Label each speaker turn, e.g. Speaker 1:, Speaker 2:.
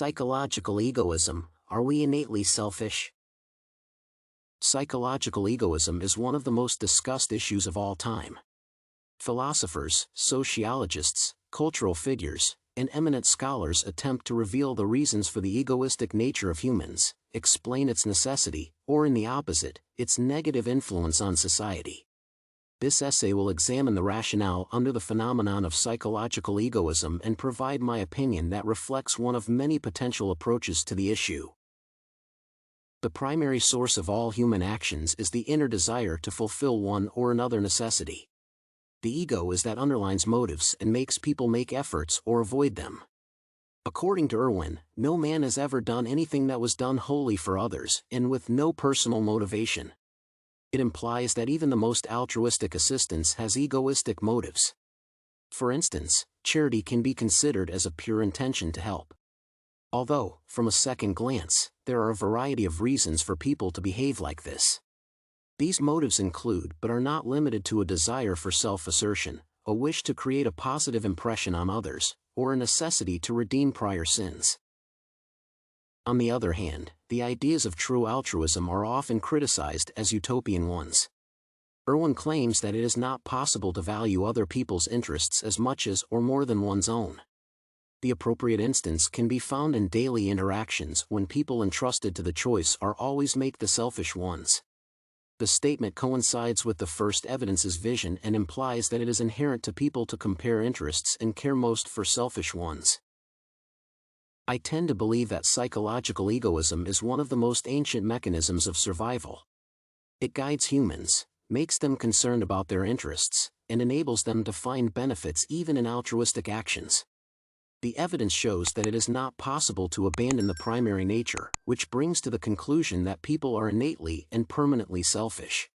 Speaker 1: Psychological egoism, are we innately selfish? Psychological egoism is one of the most discussed issues of all time. Philosophers, sociologists, cultural figures, and eminent scholars attempt to reveal the reasons for the egoistic nature of humans, explain its necessity, or in the opposite, its negative influence on society. This essay will examine the rationale under the phenomenon of psychological egoism and provide my opinion that reflects one of many potential approaches to the issue. The primary source of all human actions is the inner desire to fulfill one or another necessity. The ego is that underlines motives and makes people make efforts or avoid them. According to Irwin, no man has ever done anything that was done wholly for others and with no personal motivation. It implies that even the most altruistic assistance has egoistic motives. For instance, charity can be considered as a pure intention to help. Although, from a second glance, there are a variety of reasons for people to behave like this. These motives include but are not limited to a desire for self-assertion, a wish to create a positive impression on others, or a necessity to redeem prior sins. On the other hand, the ideas of true altruism are often criticized as utopian ones. Irwin claims that it is not possible to value other people's interests as much as or more than one's own. The appropriate instance can be found in daily interactions when people entrusted to the choice are always make the selfish ones. The statement coincides with the first evidence's vision and implies that it is inherent to people to compare interests and care most for selfish ones. I tend to believe that psychological egoism is one of the most ancient mechanisms of survival. It guides humans, makes them concerned about their interests, and enables them to find benefits even in altruistic actions. The evidence shows that it is not possible to abandon the primary nature, which brings to the conclusion that people are innately and permanently selfish.